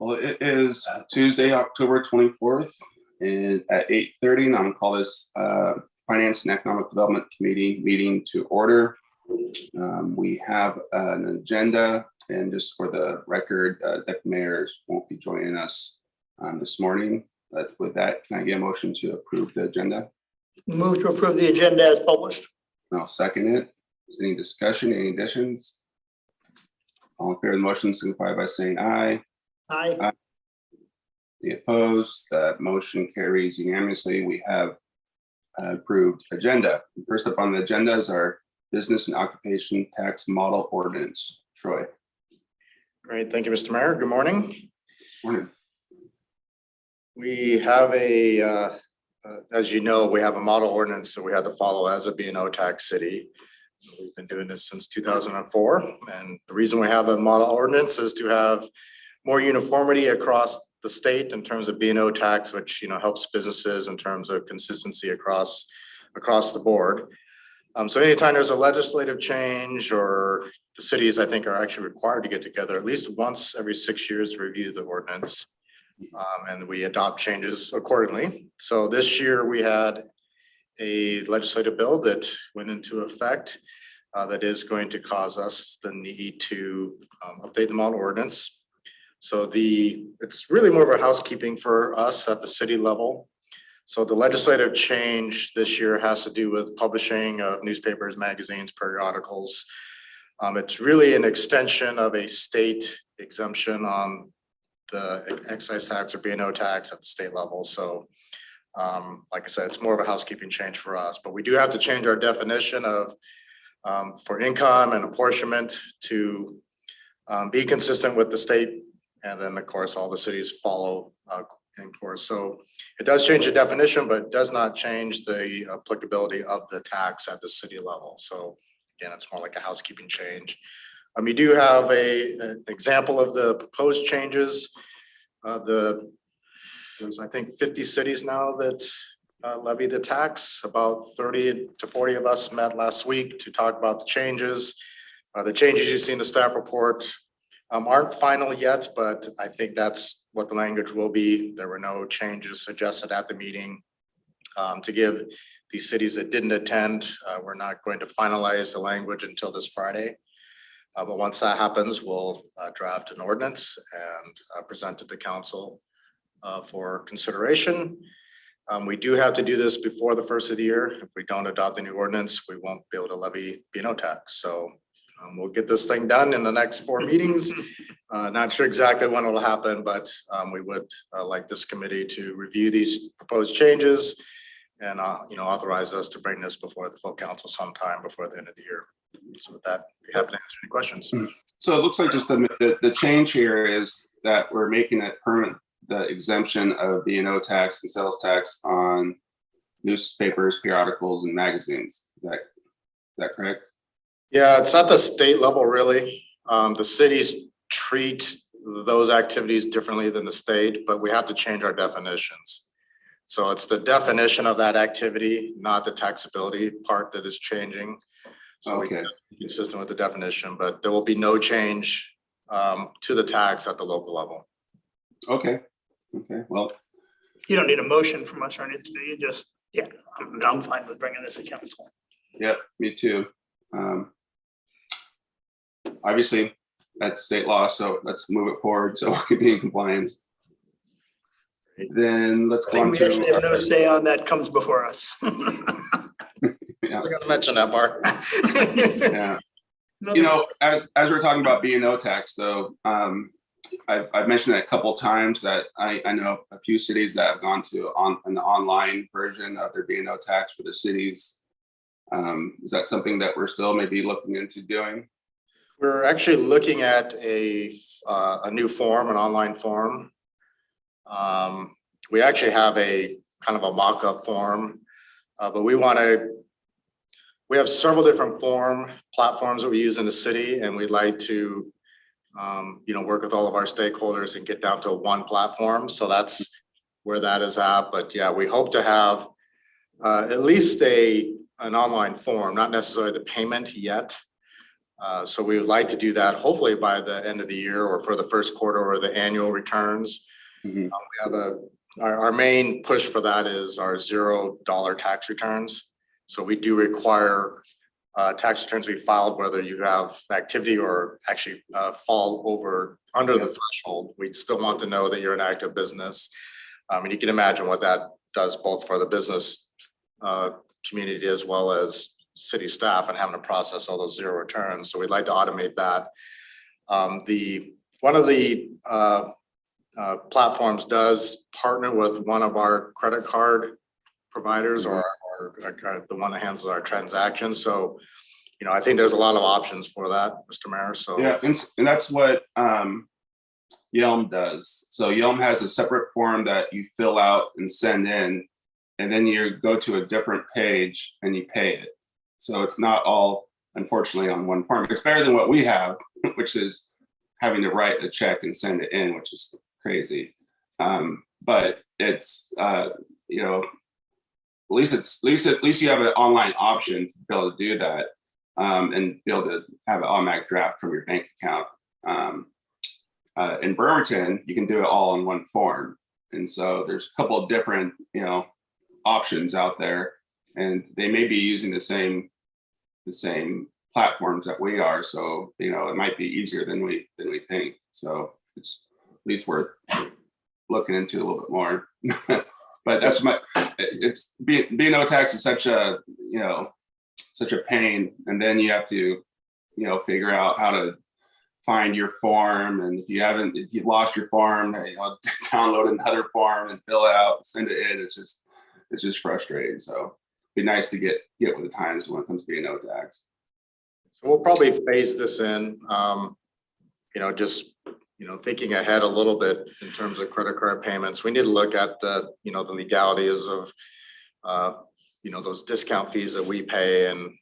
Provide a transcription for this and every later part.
Well, it is Tuesday, October 24th, and at 8:30, and I'm going to call this Finance and Economic Development Committee meeting to order. We have an agenda, and just for the record, Deputy Mayors won't be joining us this morning. But with that, can I get a motion to approve the agenda? Move to approve the agenda as published. I'll second it. Is there any discussion, any additions? All in favor of the motion signify by saying aye. Aye. Any opposed? That motion carries unanimously. We have approved agenda. First up on the agenda is our business and occupation tax model ordinance. Troy. Great, thank you, Mr. Mayor. Good morning. Morning. We have as you know, we have a model ordinance that we had to follow as a B&O tax city. We've been doing this since 2004, and the reason we have a model ordinance is to have more uniformity across the state in terms of B&O tax, which helps businesses in terms of consistency across the board. So anytime there's a legislative change, or the cities, I think, are actually required to get together at least once every 6 years to review the ordinance, and we adopt changes accordingly. So this year we had a legislative bill that went into effect that is going to cause us the need to update the model ordinance. So it's really more of a housekeeping for us at the city level. So the legislative change this year has to do with publishing of newspapers, magazines, periodicals. It's really an extension of a state exemption on the excise tax or B&O tax at the state level. So like I said, it's more of a housekeeping change for us, but we do have to change our definition of for income and apportionment to be consistent with the state. And then of course, all the cities follow in course. So it does change the definition, but it does not change the applicability of the tax at the city level. So again, it's more like a housekeeping change. You do have an example of the proposed changes. There's I think 50 cities now that levy the tax. About 30 to 40 of us met last week to talk about the changes. The changes you see in the staff report aren't final yet, but I think that's what the language will be. There were no changes suggested at the meeting. To give these cities that didn't attend, we're not going to finalize the language until this Friday. But once that happens, we'll draft an ordinance and present it to council for consideration. We do have to do this before the first of the year. If we don't adopt the new ordinance, we won't be able to levy B&O tax. So we'll get this thing done in the next 4 meetings. Not sure exactly when it'll happen, but we would like this committee to review these proposed changes and authorize us to bring this before the full council sometime before the end of the year. So with that, we happy to answer any questions. So it looks like just the change here is that we're making it permanent, the exemption of B&O tax and sales tax on newspapers, periodicals, and magazines. Is that correct? Yeah, it's at the state level, really. The cities treat those activities differently than the state, but we have to change our definitions. So it's the definition of that activity, not the taxability part that is changing. So we can be consistent with the definition, but there will be no change to the tax at the local level. Okay, well. You don't need a motion from us or anything, do you? Just, yeah, I'm fine with bringing this to council. Yep, me too. Obviously, that's state law, so let's move it forward so we can be in compliance. Then let's go on We actually have no to. say on that comes before us. Yeah. I forgot to mention that part. Yeah. As we're talking about B&O tax, though, I've mentioned it a couple of times that I know a few cities that have gone to an online version of their B&O tax for the cities. Is that something that we're still maybe looking into doing? We're actually looking at a new form, an online form. We actually have a kind of a mock-up form, but we have several different platforms that we use in the city, and we'd like to work with all of our stakeholders and get down to one platform. So that's where that is at. But yeah, we hope to have at least an online form, not necessarily the payment yet, So we would like to do that hopefully by the end of the year or for the first quarter or the annual returns. Mhm. We have our main push for that is our $0 tax returns. So we do require tax returns be filed whether you have activity or actually fall over under the threshold. We still want to know that you're an active business. And you can imagine what that does both for the business community as well as city staff and having to process all those zero returns. So we'd like to automate that. One of the platforms does partner with one of our credit card providers or the one that handles our transactions. So, you know, I think there's a lot of options for that, Mr. Mayor. So Yeah, and that's what Yelm does. So Yelm has a separate form that you fill out and send in, and then you go to a different page and you pay it. So it's not all, unfortunately, on one form. It's better than what we have, which is having to write a check and send it in, which is crazy. But it's you know, at least you have an online option to be able to do that, and be able to have an automatic draft from your bank account. In Bremerton, you can do it all in one form, and so there's a couple of different, you know, options out there, and they may be using the same platforms that we are. So, you know, it might be easier than we think. So it's at least worth looking into a little bit more. But that's it's B&O tax is such a, you know, such a pain. And then you have to, you know, figure out how to find your form. And if you lost your form, you know, download another form and fill it out, send it in. It's just frustrating. So it'd be nice to get with the times when it comes to B&O tax. So we'll probably phase this in, you know, just, you know, thinking ahead a little bit in terms of credit card payments. We need to look at the, you know, the legalities of, you know, those discount fees that we pay and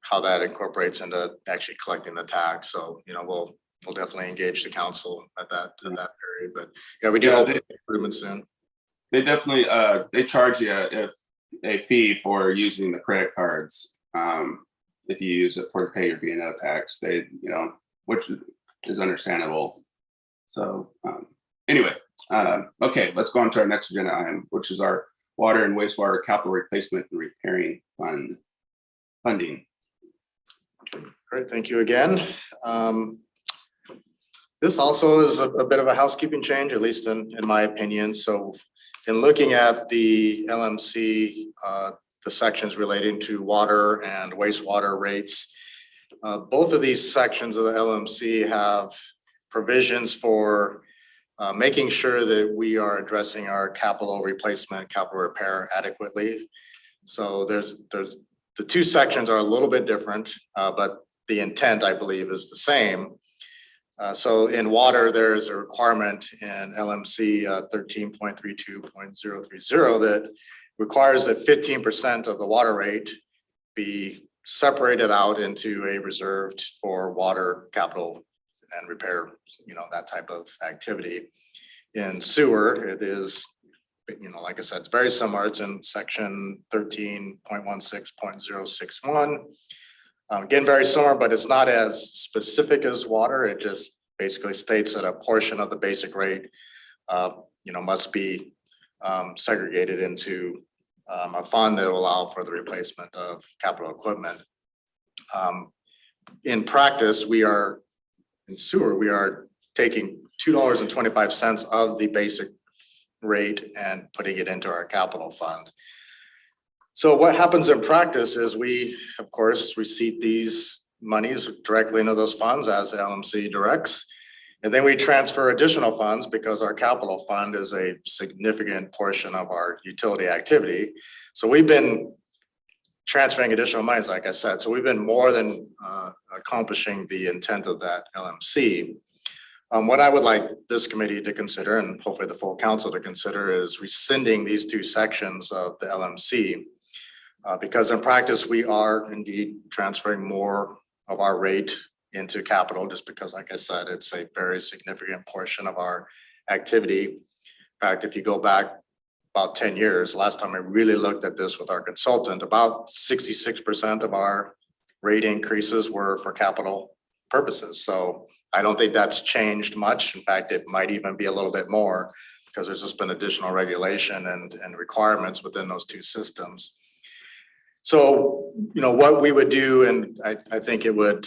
how that incorporates into actually collecting the tax. So, you know, we'll definitely engage the council at that period. But yeah, we do hope improvements soon. They definitely they charge you a fee for using the credit cards. If you use it for pay your B&O tax, they, you know, which is understandable. So anyway, okay, let's go on to our next agenda item, which is our water and wastewater capital replacement and repairing funding. Great, thank you again. This also is a bit of a housekeeping change, at least in my opinion. So in looking at the LMC, the sections relating to water and wastewater rates, both of these sections of the LMC have provisions for making sure that we are addressing our capital replacement, capital repair adequately. So there's the two sections are a little bit different, but the intent, I believe, is the same. So in water, there is a requirement in LMC 13.32.030 that requires that 15% of the water rate be separated out into a reserved for water capital and repair, you know, that type of activity. In sewer, it is, you know, like I said, it's very similar. It's in section 13.16.061. Again, very similar, but it's not as specific as water. It just basically states that a portion of the basic rate, you know, must be segregated into a fund that will allow for the replacement of capital equipment. In practice, in sewer, we are taking $2.25 of the basic rate and putting it into our capital fund. So what happens in practice is we, of course, receipt these monies directly into those funds as LMC directs. And then we transfer additional funds because our capital fund is a significant portion of our utility activity. So we've been transferring additional monies, like I said. So we've been more than accomplishing the intent of that LMC. What I would like this committee to consider, and hopefully the full council to consider, is rescinding these two sections of the LMC. Because in practice, we are indeed transferring more of our rate into capital, just because, like I said, it's a very significant portion of our activity. In fact, if you go back about 10 years, last time I really looked at this with our consultant, about 66% of our rate increases were for capital purposes. So I don't think that's changed much. In fact, it might even be a little bit more because there's just been additional regulation and requirements within those two systems. So, what we would do, and I think it would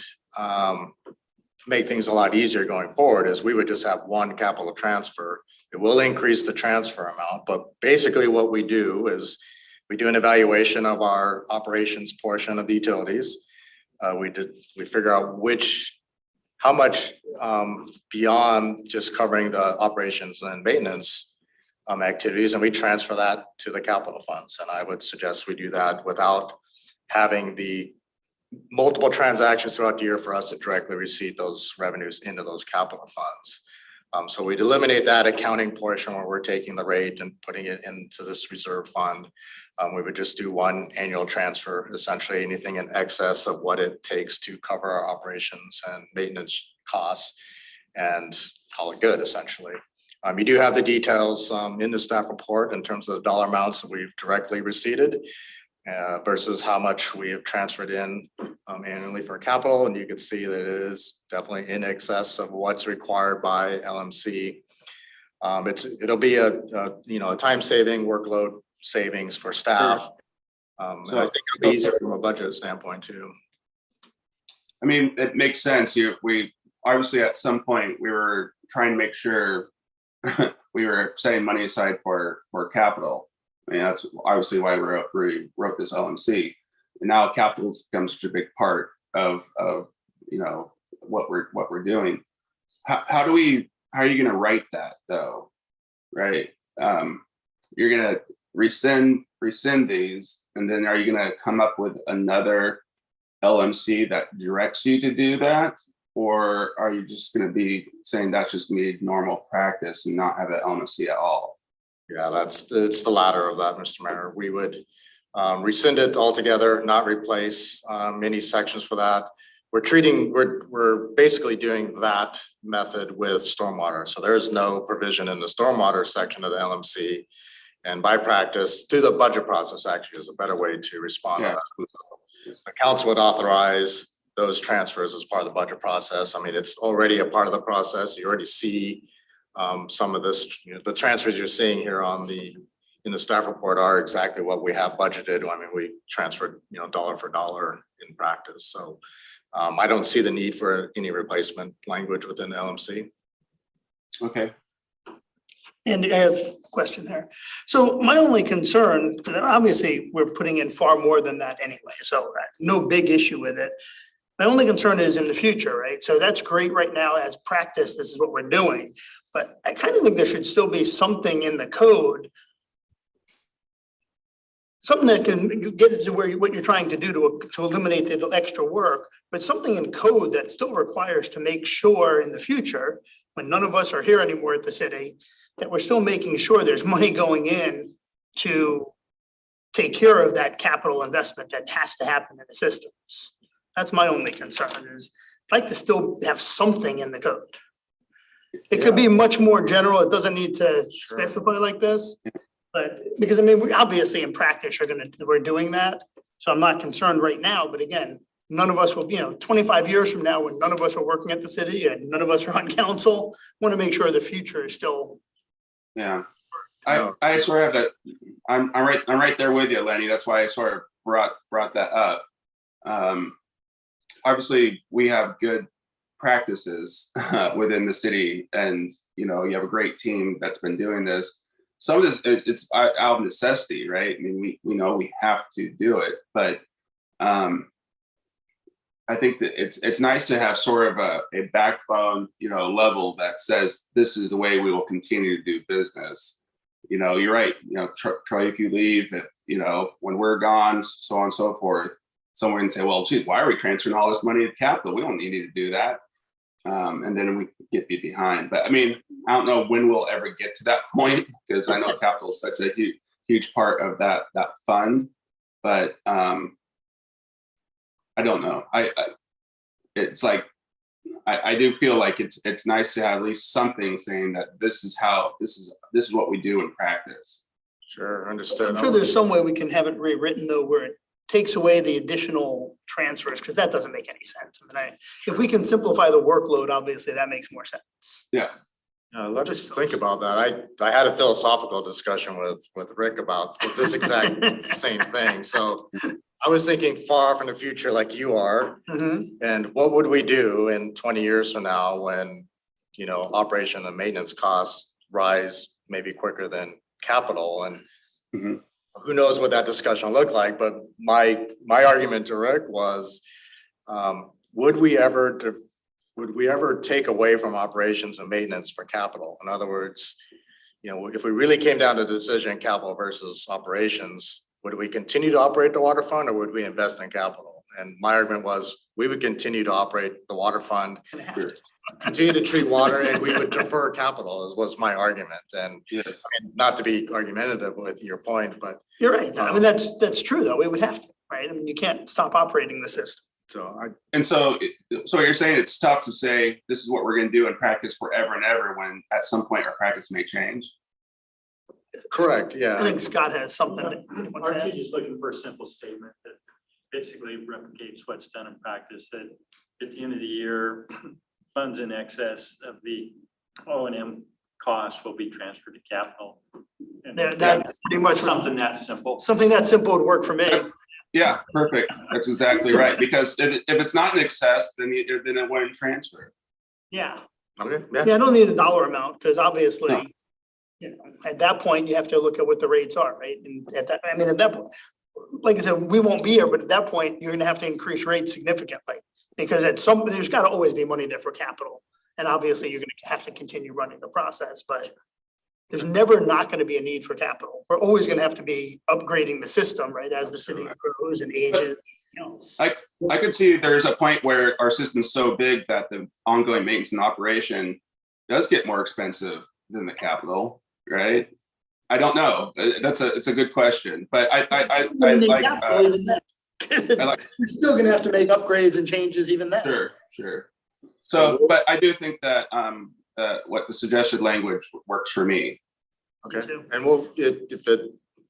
make things a lot easier going forward, is we would just have one capital transfer. It will increase the transfer amount, but basically what we do is we do an evaluation of our operations portion of the utilities. We figure out how much beyond just covering the operations and maintenance activities, and we transfer that to the capital funds. And I would suggest we do that without having the multiple transactions throughout the year for us to directly receive those revenues into those capital funds. So we'd eliminate that accounting portion where we're taking the rate and putting it into this reserve fund. We would just do one annual transfer, essentially anything in excess of what it takes to cover our operations and maintenance costs, and call it good, essentially. You do have the details in the staff report in terms of the dollar amounts that we've directly received versus how much we have transferred in annually for capital. And you can see that it is definitely in excess of what's required by LMC. It'll be a time saving, workload savings for staff. And I think it'll be easier from a budget standpoint too. I mean, it makes sense. We obviously at some point we were trying to make sure we were setting money aside for capital. I mean, that's obviously why we wrote this LMC. And now capital becomes such a big part of what we're doing. How are you going to write that though? Right? You're going to rescind these, and then are you going to come up with another LMC that directs you to do that? Or are you just going to be saying that's just going to be normal practice and not have an LMC at all? Yeah, it's the latter of that, Mr. Mayor. We would rescind it altogether, not replace any sections for that. We're basically doing that method with stormwater. So there's no provision in the stormwater section of the LMC. And by practice, through the budget process actually is a better way to respond to that. So the council would authorize those transfers as part of the budget process. I mean, it's already a part of the process. You already see some of this, the transfers you're seeing here in the staff report are exactly what we have budgeted. I mean, we transferred, dollar for dollar in practice. So I don't see the need for any replacement language within the LMC. Okay. And I have a question there. So my only concern, because obviously we're putting in far more than that anyway, so no big issue with it. My only concern is in the future, right? So that's great right now as practice, this is what we're doing. But I kind of think there should still be something in the code, something that can get it to what you're trying to do to eliminate the extra work, but something in code that still requires to make sure in the future, when none of us are here anymore at the city, that we're still making sure there's money going in to take care of that capital investment that has to happen in the systems. That's my only concern is I'd like to still have something in the code. It could be much more general. It doesn't need to specify like this, but because I mean, we obviously in practice we're doing that. So I'm not concerned right now, but again, none of us will, 25 years from now when none of us are working at the city and none of us are on council, want to make sure the future is still. Yeah, I sort of have that. I'm right there with you, Lenny. That's why I sort of brought that up. Obviously, we have good practices within the city, and you have a great team that's been doing this. Some of this it's out of necessity, right? I mean, we know we have to do it, but I think that it's nice to have sort of a backbone, level that says this is the way we will continue to do business. You're right. Troy, if you leave, when we're gone, so on and so forth, someone can say, well, geez, why are we transferring all this money to capital? We don't need to do that. And then we get behind. But I mean, I don't know when we'll ever get to that point because I know capital is such a huge part of that fund. But I don't know. It's like I do feel like it's nice to have at least something saying that this is what we do in practice. Sure, understood. I'm sure there's some way we can have it rewritten though, where it takes away the additional transfers, because that doesn't make any sense. I mean, if we can simplify the workload, obviously that makes more sense. Yeah, Let us think about that. I had a philosophical discussion with Rick about this exact same thing. So I was thinking far off in the future like you are. Mhm. And what would we do in 20 years from now when, operation and maintenance costs rise maybe quicker than capital? And Mhm. who knows what that discussion will look like, but my argument to Rick was, would we ever take away from operations and maintenance for capital? In other words, if we really came down to the decision, capital versus operations, would we continue to operate the water fund or would we invest in capital? And my argument was we would continue to operate the water fund, Gonna have to. continue to treat water, and we would defer capital was my argument. And yeah, not to be argumentative with your point, but You're right. I mean, that's true, though. We would have to, right? I mean, you can't stop operating the system. so and so you're saying it's tough to say this is what we're going to do in practice forever and ever when at some point our practice may change. correct, I yeah. think Scott has something. that he wants to Aren't you add. just looking for a simple statement that basically replicates what's done in practice, that at the end of the year, funds in excess of the O&M costs will be transferred to capital? And That's pretty much something that simple. something that simple would work for me. Yeah, perfect. That's exactly right. Because if it's not in excess, then it wouldn't transfer. Yeah. Okay, Yeah, yeah, I don't need a dollar amount, because obviously, No. at that point, you have to look at what the rates are, right? And at that point, like I said, we won't be here, but at that point, you're gonna have to increase rates significantly. Because there's gotta always be money there for capital. And obviously, you're gonna have to continue running the process, but there's never not gonna be a need for capital. We're always gonna have to be upgrading the system, right, as the city grows and ages, I could see there's a point where our system's so big that the ongoing maintenance and operation does get more expensive than the capital, right? I don't know. It's a good question, but I like, Because I like- you're still gonna have to make upgrades and changes even then. sure. So, but I do think that what the suggested language works for me. okay. too. And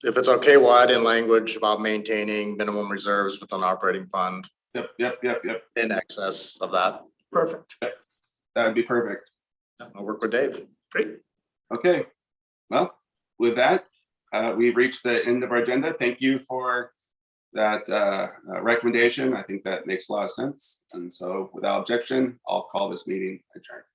if it's okay, we'll add in language about maintaining minimum reserves within operating fund Yep. in excess of that. Perfect. That would be perfect. I'll work with Dave. Great. Okay. Well, with that, we've reached the end of our agenda. Thank you for that recommendation. I think that makes a lot of sense. And so without objection, I'll call this meeting adjourned.